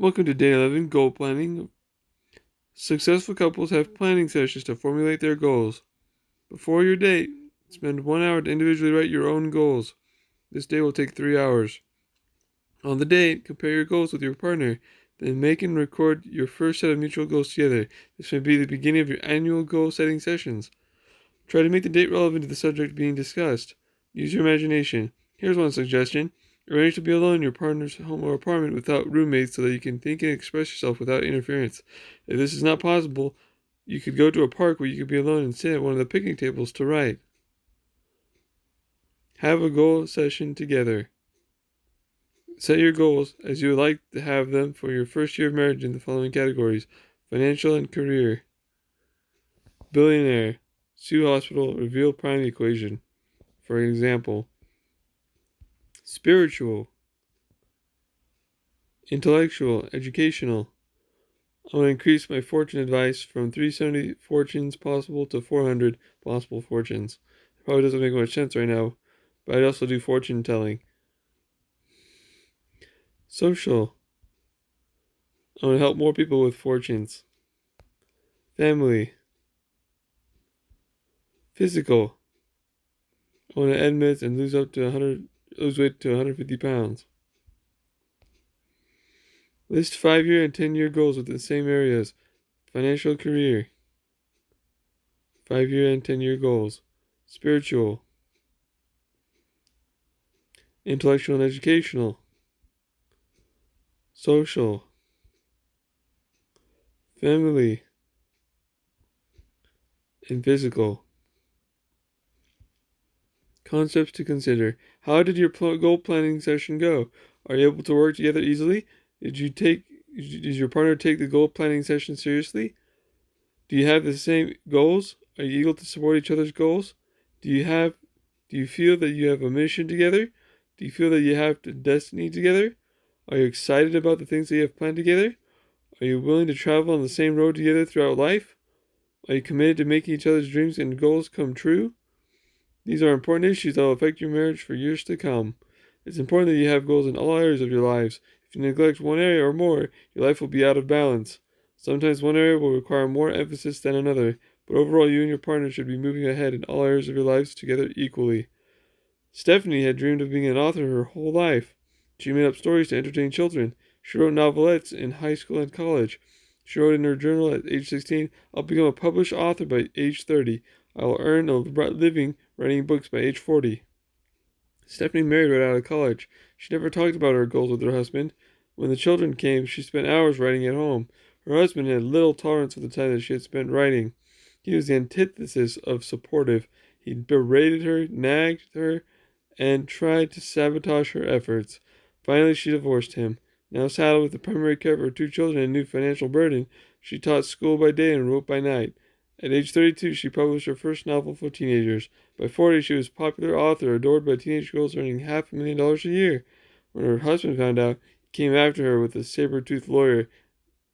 Welcome to Day 11, Goal Planning. Successful couples have planning sessions to formulate their goals. Before your date, spend 1 hour to individually write your own goals. This day will take 3 hours. On the date, compare your goals with your partner. Then make and record your first set of mutual goals together. This may be the beginning of your annual goal setting sessions. Try to make the date relevant to the subject being discussed. Use your imagination. Here's one suggestion. Arrange to be alone in your partner's home or apartment without roommates so that you can think and express yourself without interference. If this is not possible, you could go to a park where you could be alone and sit at one of the picnic tables to write. Have a goal session together. Set your goals as you would like to have them for your first year of marriage in the following categories: financial and career, billionaire, sue hospital, reveal prime equation. For example, spiritual, intellectual, educational. I want to increase my fortune advice from 370 fortunes possible to 400 possible fortunes. It probably doesn't make much sense right now, but I'd also do fortune telling. Social. I want to help more people with fortunes. Family. Physical. I want to admit and lose weight to 150 pounds. List 5-year and 10-year goals within the same areas. Financial, career. 5-year and 10-year goals. Spiritual. Intellectual and educational. Social. Family. And physical. Concepts to consider. How did your goal planning session go? Are you able to work together easily? Did your partner take the goal planning session seriously? Do you have the same goals? Are you able to support each other's goals? Do you feel that you have a mission together? Do you feel that you have a destiny together? Are you excited about the things that you have planned together? Are you willing to travel on the same road together throughout life? Are you committed to making each other's dreams and goals come true? These are important issues that will affect your marriage for years to come. It's important that you have goals in all areas of your lives. If you neglect one area or more, your life will be out of balance. Sometimes one area will require more emphasis than another, but overall you and your partner should be moving ahead in all areas of your lives together equally. Stephanie had dreamed of being an author her whole life. She made up stories to entertain children. She wrote novelettes in high school and college. She wrote in her journal at age 16, "I'll become a published author by age 30. I will earn a living writing books by age 40. Stephanie married right out of college. She never talked about her goals with her husband. When the children came, she spent hours writing at home. Her husband had little tolerance for the time that she had spent writing. He was the antithesis of supportive. He berated her, nagged her, and tried to sabotage her efforts. Finally, she divorced him. Now saddled with the primary care of her 2 children and a new financial burden, she taught school by day and wrote by night. At age 32, she published her first novel for teenagers. By 40, she was a popular author, adored by teenage girls, earning $500,000 a year. When her husband found out, he came after her with a saber-toothed lawyer,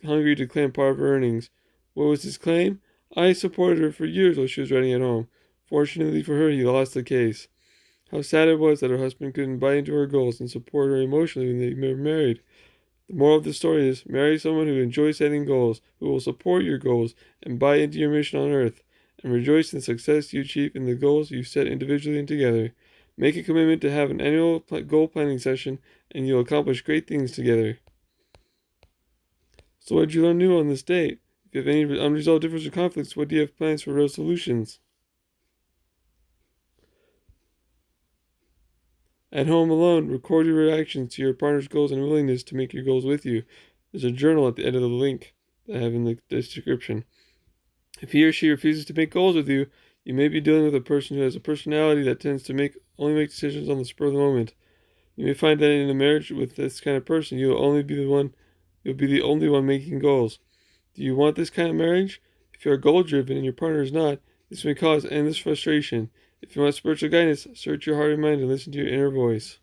hungry to claim part of her earnings. What was his claim? I supported her for years while she was writing at home. Fortunately for her, he lost the case. How sad it was that her husband couldn't buy into her goals and support her emotionally when they were married. The moral of the story is marry someone who enjoys setting goals, who will support your goals and buy into your mission on earth, and rejoice in the success you achieve in the goals you set individually and together. Make a commitment to have an annual goal planning session, and you'll accomplish great things together. So, what did you learn new on this date? If you have any unresolved differences or conflicts, what do you have plans for resolutions? At home alone, record your reactions to your partner's goals and willingness to make your goals with you. There's a journal at the end of the link that I have in the description. If he or she refuses to make goals with you, you may be dealing with a person who has a personality that tends to only make decisions on the spur of the moment. You may find that in a marriage with this kind of person, you'll be the only one making goals. Do you want this kind of marriage? If you are goal driven and your partner is not, this may cause endless frustration. If you want spiritual guidance, search your heart and mind and listen to your inner voice.